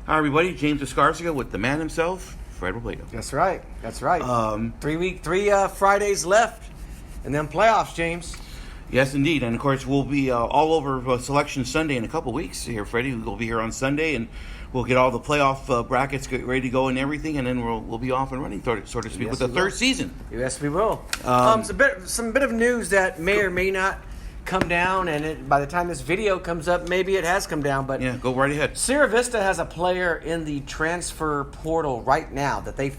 Hi, everybody. James Escarcega with the man himself, Fred Robledo. That's right. 3 Fridays left, and then playoffs, James. Yes, indeed. And, of course, we'll be all over Selection Sunday in a couple weeks here, Freddie. We'll be here on Sunday, and we'll get all the playoff brackets ready to go and everything, and then we'll be off and running, so to speak, with the third season. Yes, we will. Some bit of news that may or may not come down, and by the time this video comes up, maybe it has come down. But yeah, go right ahead. Sierra Vista has a player in the transfer portal right now that they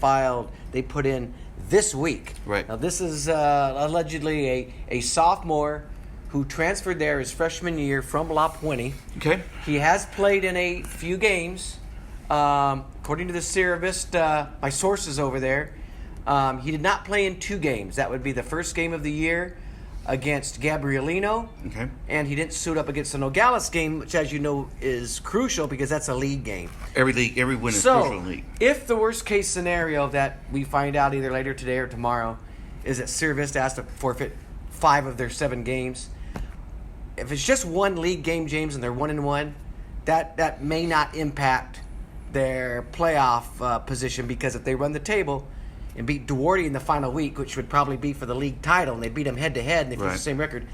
put in this week. Right. Now, this is allegedly a sophomore who transferred there his freshman year from La Puente. Okay. He has played in a few games. According to the Sierra Vista, my sources over there, he did not play in 2 games. That would be the first game of the year against Gabrielino. Okay. And he didn't suit up against the Nogales game, which, as you know, is crucial because that's a league game. Every win is crucial in the league. If the worst case scenario that we find out either later today or tomorrow is that Sierra Vista has to forfeit 5 of their 7 games, if it's just one league game, James, and they're 1-1, that may not impact their playoff position, because if they run the table and beat Duarte in the final week, which would probably be for the league title, and they beat them head-to-head, and they finish the same record,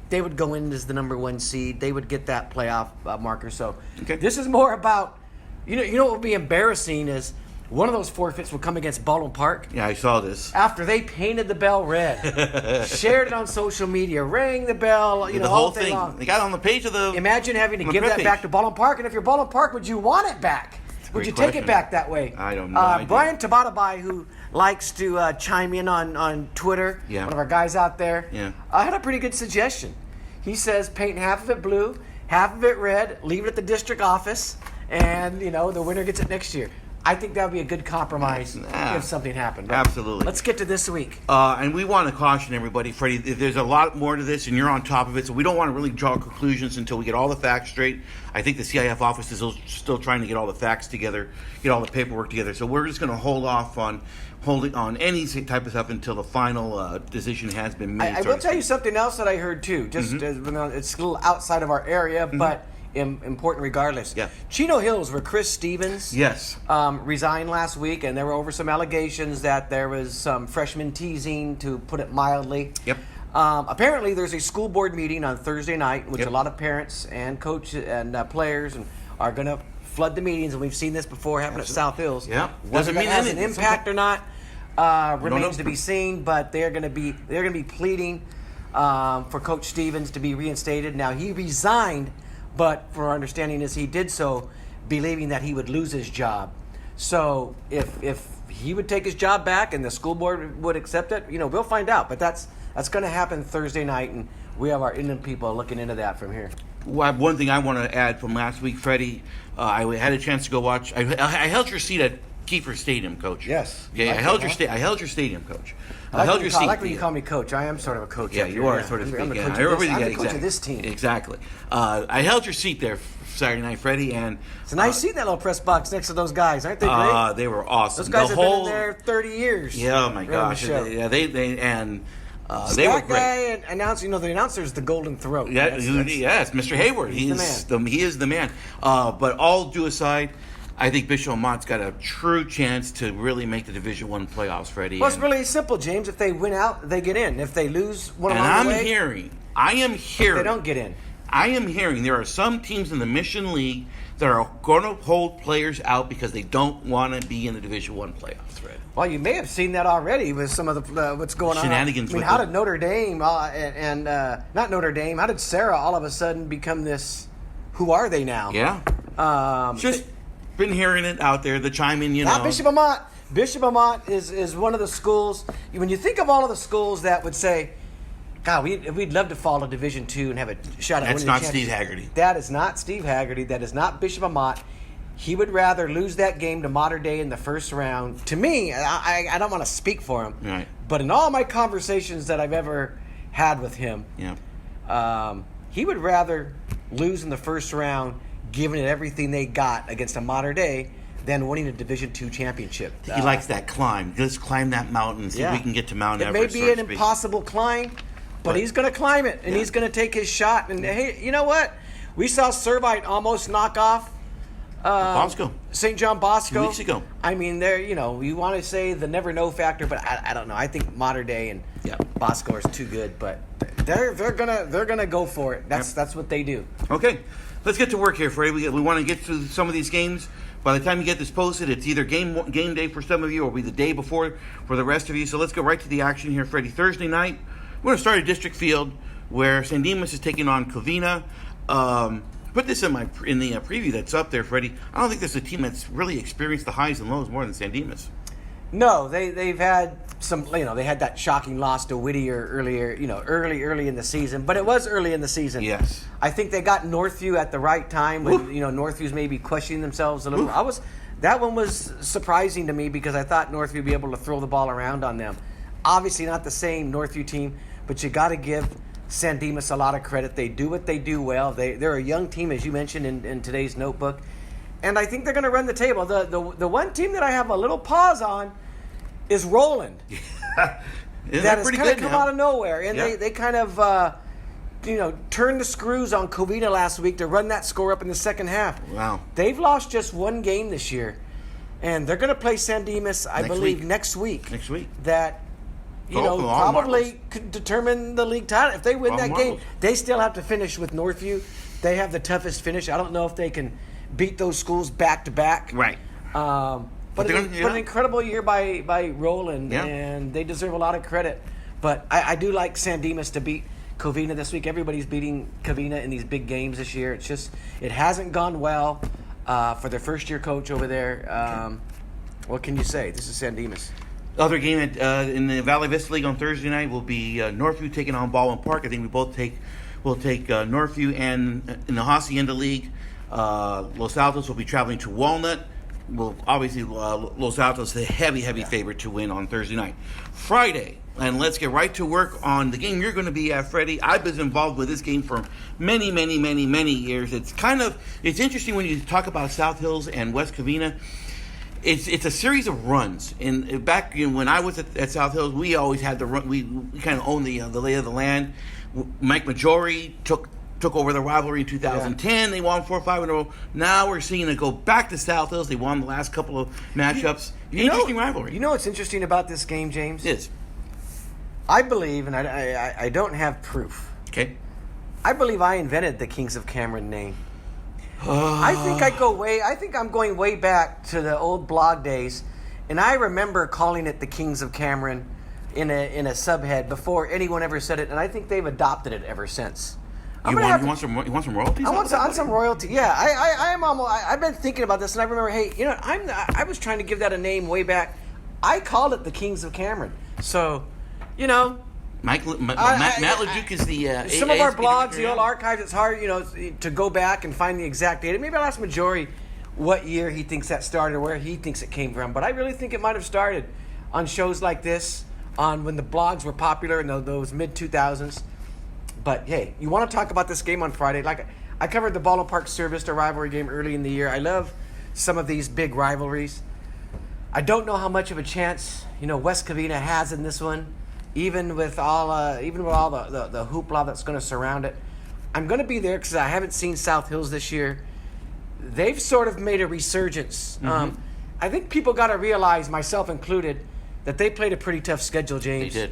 they would go in as the number 1 seed. They would get that playoff marker. So This is more about, you know what would be embarrassing is one of those forfeits will come against Baldwin Park. Yeah, I saw this. After they painted the bell red, shared it on social media, rang the bell, the all whole day thing. long. They got it on the page of the. Imagine having to give that page. back to Baldwin Park, and if you're Baldwin Park, would you want it back? Would you take it back that way? I don't know. Brian Tabatabai, who likes to chime in on Twitter, one of our guys out there, I had a pretty good suggestion. He says paint half of it blue, half of it red, leave it at the district office, and the winner gets it next year. I think that would be a good compromise if something happened. But absolutely. Let's get to this week. And we want to caution everybody, Freddie, there's a lot more to this, and you're on top of it, so we don't want to really draw conclusions until we get all the facts straight. I think the CIF office is still trying to get all the facts together, get all the paperwork together, so we're just going to hold off on holding on any type of stuff until the final decision has been made. I will tell you something else that I heard, too. Just it's a little outside of our area, but important regardless. Yeah. Chino Hills, where Chris Stevens resigned last week, and there were over some allegations that there was some freshman teasing, to put it mildly. Yep. Apparently, there's a school board meeting on Thursday night, which a lot of parents and coaches and players are going to flood the meetings, and we've seen this before happen at South Hills. Yeah. Whether that has an impact or not remains to be seen, but they're going to be pleading for Coach Stevens to be reinstated. Now, he resigned, but for our understanding is he did so believing that he would lose his job. So if he would take his job back and the school board would accept it, we'll find out. But that's going to happen Thursday night, and we have our inland people looking into that from here. Well, one thing I want to add from last week, Freddie, I had a chance to go watch. I held your seat at Kiefer Stadium, Coach. Yes. Yeah, I held your stadium, Coach. I held your seat. I like when you call me coach. I am sort of a coach. Yeah, you are sort of. I'm the coach, I'm the coach of this team. Exactly. I held your seat there Saturday night, Freddie, and it's a nice seat in that little press box next to those guys, aren't they great? They were awesome. Those guys have been in there 30 years. Yeah, oh my gosh. They were great. That guy announced, the announcer's the Golden Throat. Yeah, yes, Mr. Hayward. He is the man. But all due aside, I think Bishop Mott's got a true chance to really make the Division I playoffs, Freddie. Well, it's really simple, James. If they win out, they get in. If they lose one along the way, I am hearing. They don't get in. I am hearing there are some teams in the Mission League that are going to hold players out because they don't want to be in the Division I playoffs, Fred. Well, you may have seen that already with some of the what's going on. Shenanigans. I mean, how did Notre Dame not Notre Dame? How did Sarah all of a sudden become this? Who are they now? Yeah. Been hearing it out there, the chime in, Not Bishop Amat. Bishop Amat is one of the schools. When you think of all of the schools that would say, God, we'd love to fall to Division II and have a shot at winning the championship. That's not Steve Haggerty. That is not Steve Haggerty. That is not Bishop Amat. He would rather lose that game to Mater Dei in the first round. To me, I don't want to speak for him, right? But in all my conversations that I've ever had with him, he would rather lose in the first round, giving it everything they got against a Mater Dei, than winning a Division II championship. He likes that climb. Let's climb that mountain, see if we can get to Mount Everest. It may be an impossible climb, but he's going to climb it, and he's going to take his shot. And hey, you know what? We saw Servite almost knock off Bosco. St. John Bosco. 2 weeks ago. I mean, they're, you want to say the never know factor, but I don't know. I think Mater Dei and Bosco are too good, but they're gonna go for it. That's what they do. Okay, let's get to work here, Freddie. We want to get through some of these games. By the time you get this posted, it's either game day for some of you, or it'll be the day before for the rest of you. So let's go right to the action here, Freddie. Thursday night, we're going to start at District Field, where San Dimas is taking on Covina. Put this in the preview that's up there, Freddie. I don't think there's a team that's really experienced the highs and lows more than San Dimas. No, they've had some. They had that shocking loss to Whittier earlier. Early in the season, but it was early in the season. Yes. I think they got Northview at the right time when Northview's maybe questioning themselves a little. That one was surprising to me because I thought Northview would be able to throw the ball around on them. Obviously not the same Northview team, but you got to give San Dimas a lot of credit. They do what they do well. They're a young team, as you mentioned in today's notebook, and I think they're going to run the table. The one team that I have a little pause on is Roland. That has kind of come out of nowhere, and they kind of turned the screws on Covina last week to run that score up in the second half. Wow. They've lost just one game this year, and they're going to play San Dimas, I believe, next week. Next week. That probably could determine the league title. If they win that game, they still have to finish with Northview. They have the toughest finish. I don't know if they can beat those schools back to back. Right. But an incredible year by Roland, and they deserve a lot of credit. But I do like San Dimas to beat Covina this week. Everybody's beating Covina in these big games this year. It's just it hasn't gone well for their first-year coach over there. What can you say? This is San Dimas. Other game in the Valley Vista League on Thursday night will be Northview taking on Baldwin Park. I think we'll take Northview, and in the Hacienda League, Los Altos will be traveling to Walnut. Well, obviously, Los Altos the heavy favorite to win on Thursday night. Friday, and let's get right to work on the game you're going to be at, Freddie. I've been involved with this game for many years. It's interesting when you talk about South Hills and West Covina. It's a series of runs. And back when I was at South Hills, we always had the run. We kind of owned the lay of the land. Mike Majori took over the rivalry in 2010. Yeah. They won 4-5 in a row. Now we're seeing it go back to South Hills. They won the last couple of matchups. Interesting rivalry. You know what's interesting about this game, James? It is. I believe, and I don't have proof. Okay. I believe I invented the Kings of Cameron name. I think I'm going way back to the old blog days, and I remember calling it the Kings of Cameron in a subhead before anyone ever said it, and I think they've adopted it ever since. You want some royalties? I want some royalty. Yeah, I've been thinking about this, and I remember, I was trying to give that a name way back. I called it the Kings of Cameron. So, Matt LeDuc is the some of our blogs, the old archives. It's hard, to go back and find the exact date. Maybe I'll ask Majori what year he thinks that started, or where he thinks it came from. But I really think it might have started on shows like this, on when the blogs were popular in those mid 2000s. But hey, you want to talk about this game on Friday? Like I covered the Baldwin Park Service rivalry game early in the year. I love some of these big rivalries. I don't know how much of a chance West Covina has in this one, even with all the hoopla that's going to surround it. I'm going to be there because I haven't seen South Hills this year. They've sort of made a resurgence. Mm-hmm. I think people got to realize, myself included, that they played a pretty tough schedule, James. They did.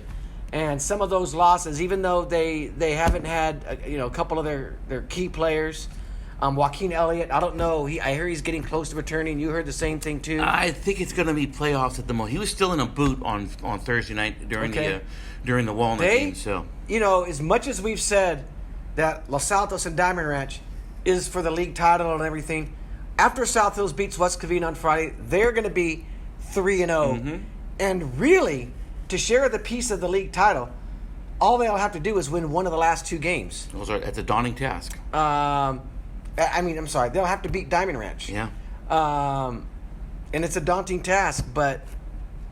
And some of those losses, even though they haven't had a couple of their key players, Joaquin Elliott, I don't know. I hear he's getting close to returning. You heard the same thing too. I think it's going to be playoffs at the moment. He was still in a boot on Thursday night during the Walnut game. So as much as we've said that Los Altos and Diamond Ranch is for the league title and everything, after South Hills beats West Covina on Friday, they're going to be 3-0, mm-hmm. and really, to share the piece of the league title, all they'll have to do is win one of the last two games. That's a daunting task. I'm sorry. They'll have to beat Diamond Ranch. Yeah. And it's a daunting task, but,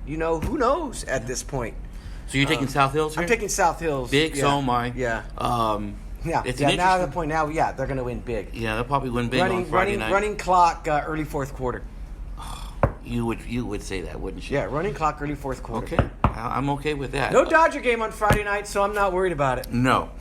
who knows at this point. So you're taking South Hills here? I'm taking South Hills. Big, yeah. so am I. Yeah. It's now at the point now, they're going to win big. Yeah, they'll probably win big on Friday night. Running clock, early fourth quarter. You would say that, wouldn't you? Yeah, running clock, early fourth quarter. Okay, I'm okay with that. No Dodger game on Friday night, so I'm not worried about it. No.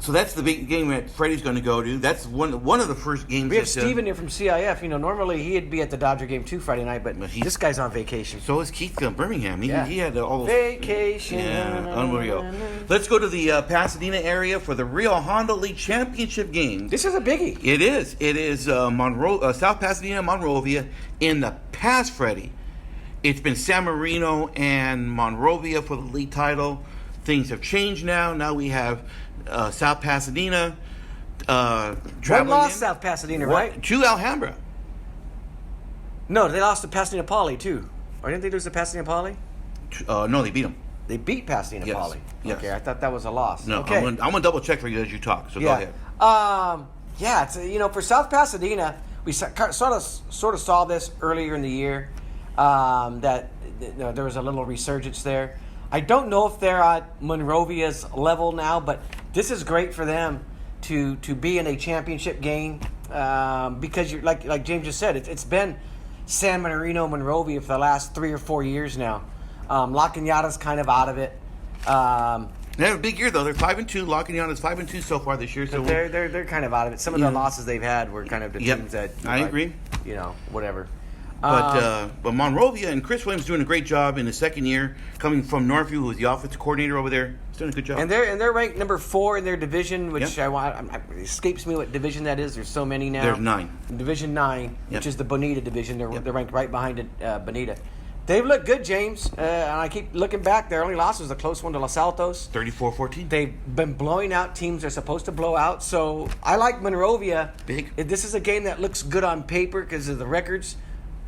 So that's the big game that Freddie's going to go to. That's one of the first games. We have Steven here from CIF. Normally he'd be at the Dodger game too Friday night, but this guy's on vacation. So is Keith Birmingham. He had all those vacation. Yeah, unreal. Let's go to the Pasadena area for the Real Honda League Championship game. This is a biggie. It is. It is South Pasadena, Monrovia. In the past, Freddie, it's been San Marino and Monrovia for the league title. Things have changed now. Now we have South Pasadena One lost South Pasadena, right? To Alhambra. No, they lost to Pasadena Poly, too. Or didn't they lose to Pasadena Poly? No, they beat them. They beat Pasadena Poly. Yes. Okay, I thought that was a loss. No, okay. I'm gonna double check for you as you talk. So go ahead. It's for South Pasadena, we sort of saw this earlier in the year that there was a little resurgence there. I don't know if they're at Monrovia's level now, but this is great for them to be in a championship game because you're like James just said, it's been San Marino, Monrovia for the last 3 or 4 years now. La Cañada's kind of out of it. They have a big year though. They're 5-2. La Cañada's 5-2 so far this year. So they're kind of out of it. Some of the losses they've had were kind of the teams that I agree. Whatever. But Monrovia and Chris Williams doing a great job in his second year, coming from Northview, who was the offensive coordinator over there. He's doing a good job. And they're ranked number 4 in their division, which it escapes me what division that is. There's so many now. There's 9. Division 9, which is the Bonita division. They're ranked right behind Bonita. They've looked good, James. And I keep looking back. Their only loss was a close one to Los Altos. 34-14. They've been blowing out teams they're supposed to blow out. So I like Monrovia. Big. This is a game that looks good on paper because of the records.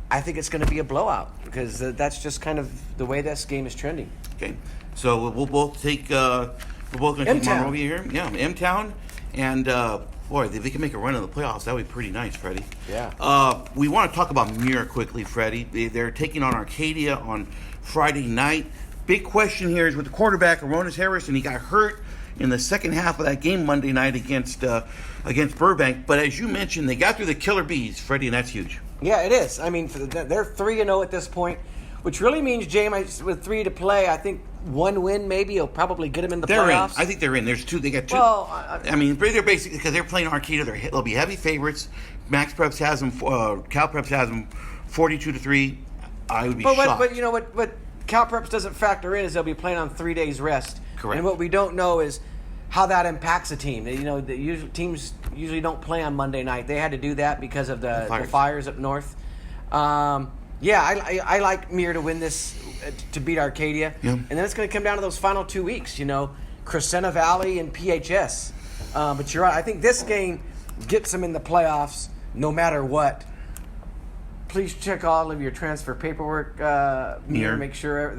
I think it's going to be a blowout because that's just kind of the way this game is trending. Okay, so we'll both take going to take Monrovia here. Yeah, M-Town, and boy, if they can make a run in the playoffs, that would be pretty nice, Freddie. Yeah. We want to talk about Muir quickly, Freddie. They're taking on Arcadia on Friday night. Big question here is with the quarterback, Aronis Harris, and he got hurt in the second half of that game Monday night against Burbank. But as you mentioned, they got through the Killer Bees, Freddie, and that's huge. Yeah, it is. I mean, they're 3-0 at this point, which really means, James, with 3 to play, I think 1 win maybe will probably get them in the playoffs. In. I think they're in. There's 2. They got 2. Well, I mean, they're basically, because they're playing Arcadia, they'll be heavy favorites. Max Preps has them. Cal Preps has them 42-3. I would be shocked. But you know what Cal Preps doesn't factor in is they'll be playing on 3 days rest. Correct. And what we don't know is how that impacts a team. Teams usually don't play on Monday night. They had to do that because of the fires up north. I like Mir to win this, to beat Arcadia. Yeah. And then it's going to come down to those final 2 weeks, Crescenta Valley and PHS. But you're right. I think this game gets them in the playoffs no matter what. Please check all of your transfer paperwork, Mir. Make sure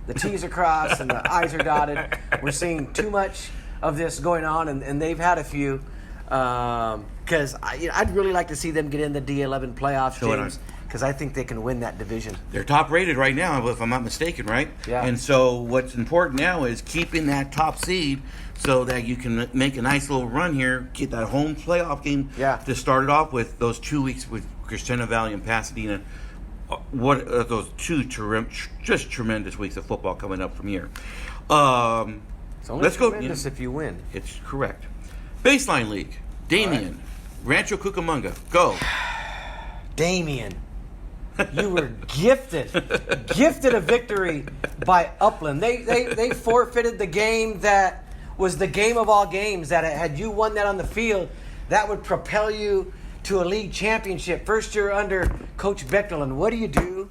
the T's are crossed and the I's are dotted. We're seeing too much of this going on, and they've had a few. Because I'd really like to see them get in the D11 playoffs, James, because I think they can win that division. They're top rated right now, if I'm not mistaken, right? Yeah. And so what's important now is keeping that top seed so that you can make a nice little run here, get that home playoff game to start it off with those 2 weeks with Crescenta Valley and Pasadena. What are those 2 just tremendous weeks of football coming up from here. It's only tremendous if you win. It's correct. Baseline League. Damien. Rancho Cucamonga. Go. Damien. You were gifted a victory by Upland. They forfeited the game that was the game of all games, that had you won that on the field, that would propel you to a league championship. First year under Coach Bechtel, and what do? You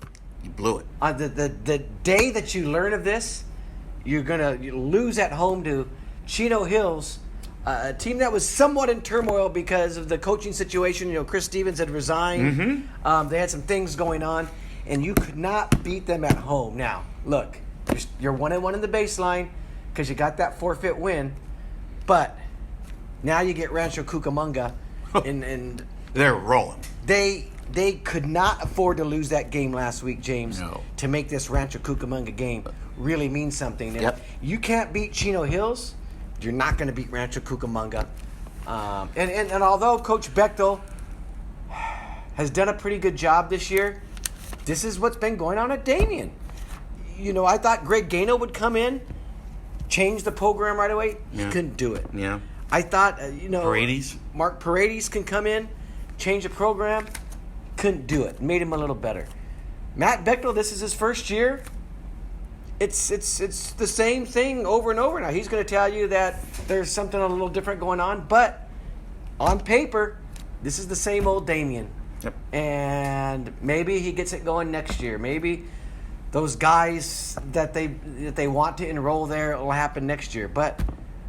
blew it. The day that you learn of this, you're going to lose at home to Chino Hills, a team that was somewhat in turmoil because of the coaching situation. Chris Stevens had resigned. Mm-hmm. They had some things going on, and you could not beat them at home. Now, look, you're 1-1 in the baseline because you got that forfeit win, but now you get Rancho Cucamonga, and they're rolling. They could not afford to lose that game last week, James, No. to make this Rancho Cucamonga game really mean something. And you can't beat Chino Hills, you're not going to beat Rancho Cucamonga. And although Coach Bechtel has done a pretty good job this year, this is what's been going on at Damien. I thought Greg Gano would come in change the program right away. He Yeah. couldn't do it. Yeah. I thought, Paredes. Mark Paredes can come in, change the program. Couldn't do it. Made him a little better. Matt Bechtel, this is his first year. It's the same thing over and over now. He's going to tell you that there's something a little different going on, but on paper, this is the same old Damien. Yep. And maybe he gets it going next year. Maybe those guys that they want to enroll there will happen next year. But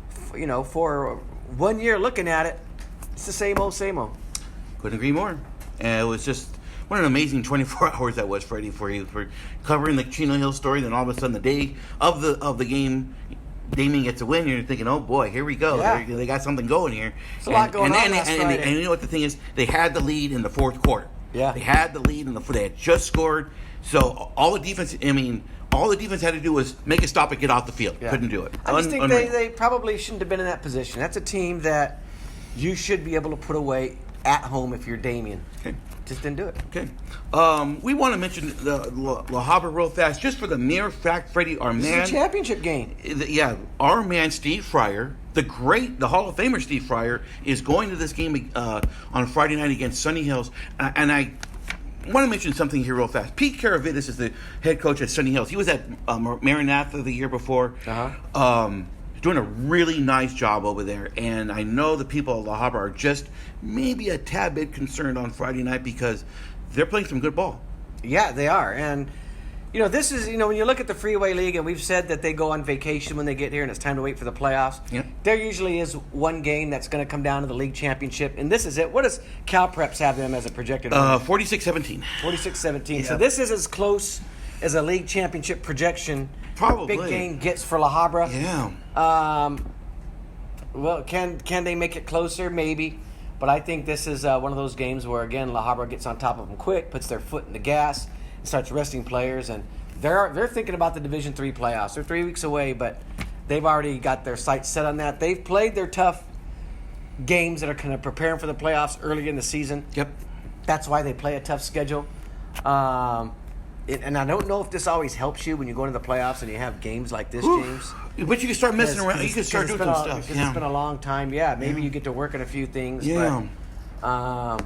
for 1 year looking at it, it's the same old, same old. Couldn't agree more. And it was just what an amazing 24 hours that was, Freddie, for you, for covering the Chino Hill story. Then all of a sudden, the day of the game, Damien gets a win. You're thinking, oh boy, here we go. Yeah. They got something going here. There's a lot going on last Friday. And you know what the thing is? They had the lead in the fourth quarter. Yeah. They had the lead they had just scored. So all the defense had to do was make a stop and get off the field. Yeah. Couldn't do it. I just think they probably shouldn't have been in that position. That's a team that you should be able to put away at home if you're Damien. Okay. Just didn't do it. Okay. We want to mention the La Habra real fast, just for the mere fact, Freddie, our This man. is a championship game. Yeah, our man Steve Fryer, the Hall of Famer Steve Fryer, is going to this game on Friday night against Sunny Hills. And I want to mention something here real fast. Pete Karavitis is the head coach at Sunny Hills. He was at Maranatha the year before. Doing a really nice job over there. And I know the people of La Habra are just maybe a tad bit concerned on Friday night because they're playing some good ball. Yeah, they are. And, this is, when you look at the Freeway League, and we've said that they go on vacation when they get here and it's time to wait for the playoffs. Yep. There usually is one game that's going to come down to the league championship. And this is it. What does Cal Preps have them as a projected winner? 46-17. 46-17. Yeah. So this is as close as a league championship projection Probably. big game gets for La Habra. Yeah. Well, can they make it closer? Maybe. But I think this is one of those games where, again, La Habra gets on top of them quick, puts their foot in the gas, and starts resting players. And they're thinking about the Division III playoffs. They're 3 weeks away, but they've already got their sights set on that. They've played their tough games that are kind of preparing for the playoffs early in the season. Yep. That's why they play a tough schedule. And I don't know if this always helps you when you go into the playoffs and you have games like this, James. But you can start messing around. You can start doing some stuff. Because it's been a long time. Yeah, maybe you get to work on a few things. Yeah. But,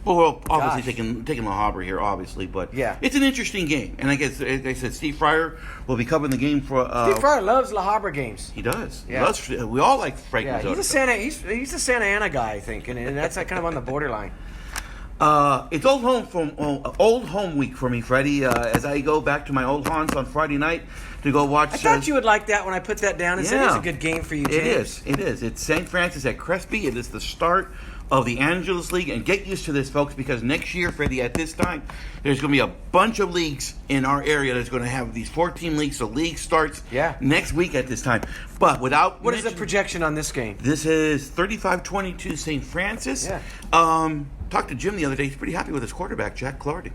well, obviously taking La Habra here, obviously, but yeah, it's an interesting game. And I guess, like I said, Steve Fryer will be covering the game for. Steve Fryer loves La Habra games. He does. Yeah. We all like Frank. Yeah, he's a Santa Ana guy, I think, and that's kind of on the borderline. It's old home week for me, Freddie. As I go back to my old haunts on Friday night to go watch. I thought you would like that when I put that down and said it's a good game for you, James. It is. It's St. Francis at Crespi. It is the start of the Angeles League, and get used to this, folks, because next year, Freddie, at this time, there's going to be a bunch of leagues in our area that's going to have these 14 leagues. So league starts next week at this time. But without what is the projection on this game? This is 35-22 St. Francis. Yeah. Talked to Jim the other day. He's pretty happy with his quarterback, Jack Clardy.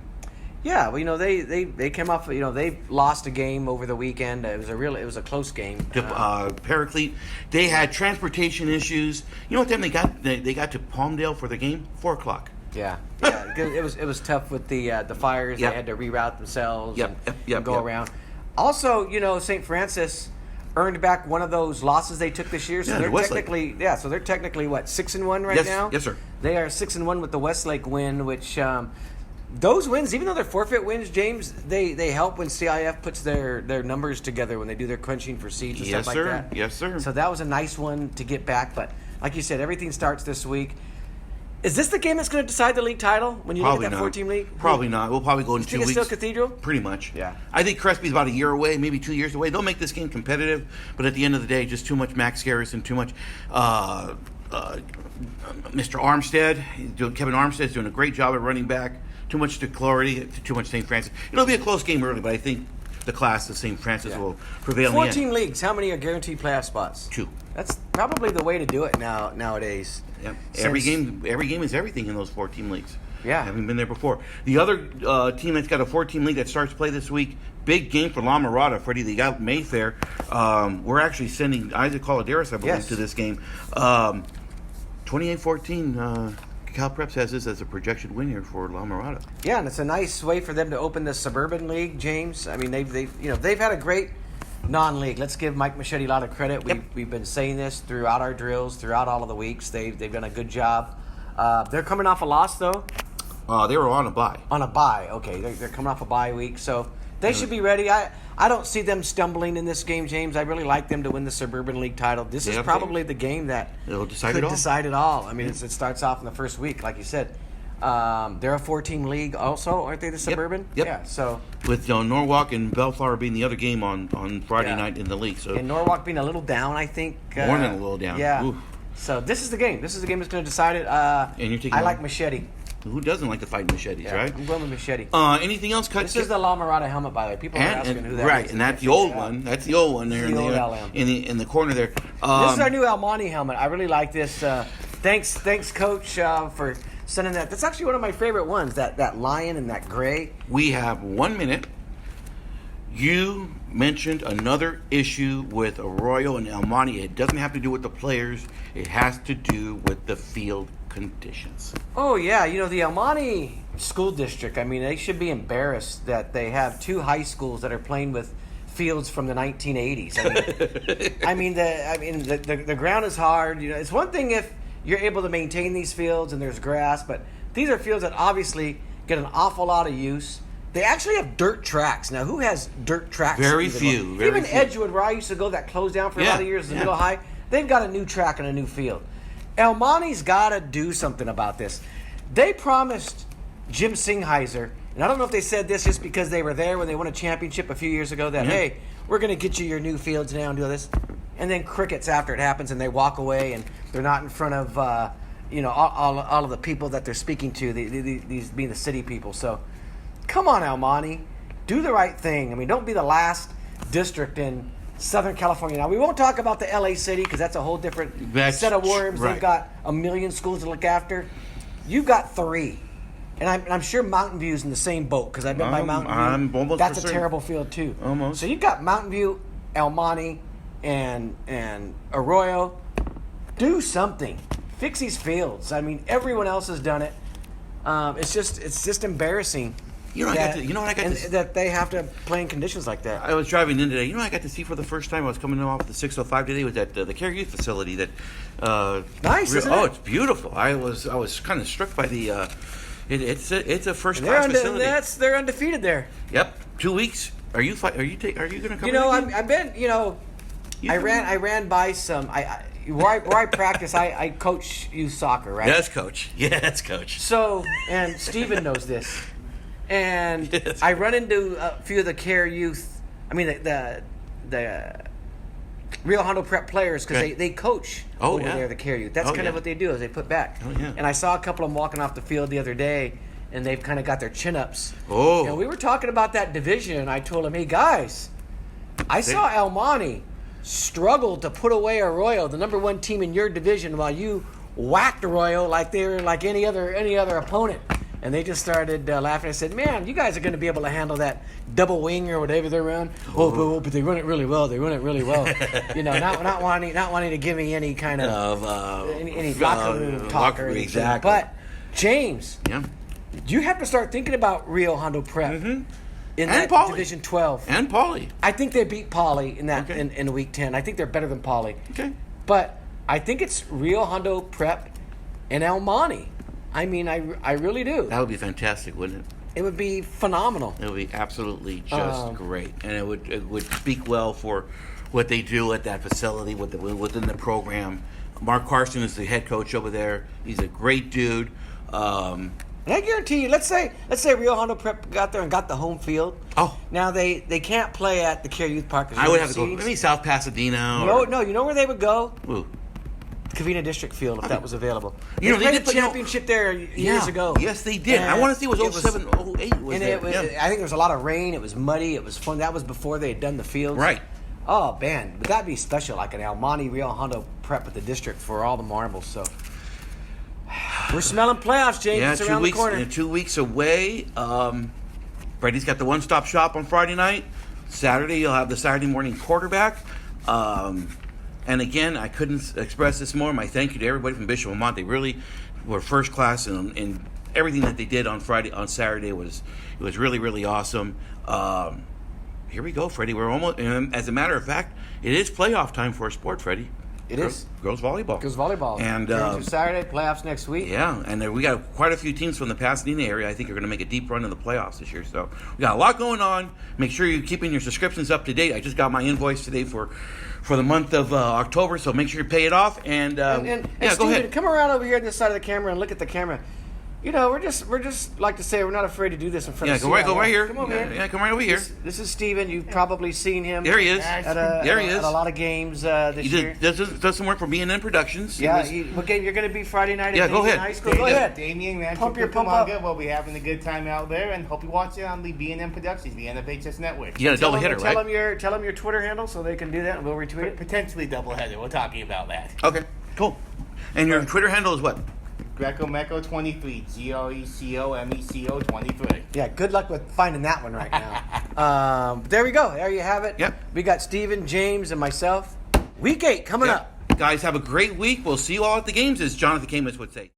Yeah, well, they came off. They lost a game over the weekend. It was a close game. Paraclete. They had transportation issues. You know what time they got? They got to Palmdale for the game. 4:00. Yeah. It was tough with the fires. Yep. They had to reroute themselves and go Yep. around. Also, St. Francis earned back one of those losses they took this year. So they're technically they're technically what, 6-1 right now? Yes, sir. They are 6-1 with the Westlake win, which those wins, even though they're forfeit wins, James, they help when CIF puts their numbers together when they do their crunching for seeds and stuff like that. Yes, sir. So that was a nice one to get back. But like you said, everything starts this week. Is this the game that's going to decide the league title when you look at that 4-team league? Probably not. We'll probably go in 2 weeks. Think it's still Cathedral? Pretty much. Yeah. I think Crespi's about a year away, maybe 2 years away. They'll make this game competitive, but at the end of the day, just too much Max Harris and too much Mr. Armstead. Kevin Armstead's doing a great job at running back. Too much to Clarity, too much St. Francis. It'll be a close game early, but I think the class of St. Francis will prevail in the end. 14 leagues. How many are guaranteed playoff spots? 2. That's probably the way to do it nowadays. Yep. Every game is everything in those 4-team leagues. Yeah. I haven't been there before. The other team that's got a 4-team league that starts play this week, big game for La Mirada, Freddie. They got Mayfair. We're actually sending Isaac Coladeras, I believe, to this game. 28-14. Cal Preps has this as a projection win here for La Mirada. Yeah, and it's a nice way for them to open the Suburban League, James. I mean, they've had a great Non-league. Let's give Mike Machete a lot of credit. Yep. We've been saying this throughout our drills, throughout all of the weeks. They've done a good job. They're coming off a loss, though. They were on a bye. On a bye. Okay, they're coming off a bye week, so they should be ready. I don't see them stumbling in this game, James. I really like them to win the Suburban League title. This is probably the game that it'll decide could it all. decide it all. I mean, it starts off in the first week, like you said. They're a 4-team league also, aren't they, the Suburban? Yep. Yeah, so. With Norwalk and Bellflower being the other game on Friday night in the league. So And Norwalk being a little down, I think. More than a little down. Yeah. Oof. So this is the game. This is the game that's going to decide it. And you're taking I like Machete. Who doesn't like to fight machetes, right? I'm going with Machete. Anything else? This is the La Mirada helmet, by the way. People are asking who that is. Right, and that's the old one. That's the old one there The old LM. in the corner there. This is our new Almani helmet. I really like this. Thanks, Coach, for sending that. That's actually one of my favorite ones. That lion and that gray. We have 1 minute. You mentioned another issue with Arroyo and Almani. It doesn't have to do with the players. It has to do with the field conditions. Oh, yeah. The Almani School District, I mean, they should be embarrassed that they have 2 high schools that are playing with fields from the 1980s. The ground is hard. It's one thing if you're able to maintain these fields and there's grass, but these are fields that obviously get an awful lot of use. They actually have dirt tracks. Now, who has dirt tracks? Very few. Even Edgewood, where I used to go, that closed down for a lot of years in the middle high, they've got a new track and a new field. Almani's got to do something about this. They promised Jim Singheiser, and I don't know if they said this just because they were there when they won a championship a few years ago, that, hey, we're going to get you your new fields now and do this. And then crickets after it happens, and they walk away, and they're not in front of, all of the people that they're speaking to, these being the city people. So, come on, Almani. Do the right thing. I mean, don't be the last district in Southern California. Now, we won't talk about the LA city because that's a whole different set of worms. Right. They've got a million schools to look after. You've got 3. And I'm sure Mountain View's in the same boat because I've been by Mountain View. That's a terrible field, too. Almost. So you've got Mountain View, Almani, and Arroyo. Do something. Fix these fields. I mean, everyone else has done it. It's just embarrassing. That they have to play in conditions like that. I was driving in today. I got to see for the first time. I was coming off the 605 today. Was at the Care Youth facility. That nice. Isn't it? It's beautiful. I was kind of struck by the. It's a first class facility. They're undefeated there. Yep, 2 weeks. Are you going to come? I've been. I ran by some. Where I practice, I coach youth soccer, right? Yes, coach. So, and Steven knows this. And Yes. I run into a few of the Care Youth. I mean, the Rio Hondo Prep players because they coach over there, the Care Youth. That's kind of what they do is they put back. Oh, yeah. And I saw a couple of them walking off the field the other day, and they've kind of got their chin ups. Oh. And we were talking about that division, and I told them, hey, guys, I saw Almani struggle to put away Arroyo, the number 1 team in your division, while you whacked Arroyo like they were like any other opponent. And they just started laughing. I said, man, you guys are going to be able to handle that double wing or whatever they're on. Oh, but they run it really well. Not wanting to give me any kind of any locker room talk or anything. Exactly. But, James, you have to start thinking about Rio Hondo Prep in that Division 12. And Pauley. I think they beat Pauley in that in Week 10. I think they're better than Pauley. Okay. But I think it's Rio Hondo Prep and Almani. I mean, I really do. That would be fantastic, wouldn't it? It would be phenomenal. It would be absolutely just great, and it would speak well for what they do at that facility within the program. Mark Carson is the head coach over there. He's a great dude. And I guarantee you, let's say Rio Hondo Prep got there and got the home field. Oh, now they can't play at the Care Youth Park. I would have to go maybe South Pasadena. No, you know where they would go? Ooh. Covina District Field, if that was available. They played the championship there years ago. Yes, they did. I want to see it was 07, 08. I think there was a lot of rain. It was muddy. It was fun. That was before they had done the fields. Right. Oh, man. But that'd be special, like an Almani Rio Hondo Prep with the district for all the marbles. So we're smelling playoffs, James. Yeah, it's around the corner. 2 weeks away. Brady's got the one-stop shop on Friday night. Saturday, you'll have the Saturday morning quarterback. And again, I couldn't express this more. My thank you to everybody from Bishop Vermont. They really were first class, and everything that they did on Saturday was really, really awesome. Here we go, Freddie. We're almost. As a matter of fact, it is playoff time for a sport, Freddie. It is. Girls volleyball. Girls volleyball. And to Saturday, playoffs next week. yeah, and we got quite a few teams from the Pasadena area. I think are going to make a deep run in the playoffs this year. So we got a lot going on. Make sure you're keeping your subscriptions up to date. I just got my invoice today for the month of October, so make sure you pay it off. And yeah, Steven, go ahead. come around over here on this side of the camera and look at the camera. You know, we're just like to say we're not afraid to do this in front Yeah, of go right here. Come over here. Yeah, come right over here. This is Steven. You've probably seen him. There he is. There he is. At a lot of games this year. Does some work for B&N Productions. Yeah, what game you're going to be Friday night at go ahead. High School? Go ahead. Damien, man, Pump your pump Cucamonga. up. We'll be having a good time out there, and hope you watch it on the B&M Productions, the NFHS Network. You got a double hitter, right? Tell them your Twitter handle so they can do that, and we'll retweet it. Potentially double header. We're talking about that. Okay, cool. And your Twitter handle is what? Greco Meco 23. GRECOMECO 23. Yeah, good luck with finding that one right now. There we go. There you have it. Yep. We got Steven, James, and myself. Week 8 coming up. Guys, have a great week. We'll see you all at the games, as Jonathan Camus would say.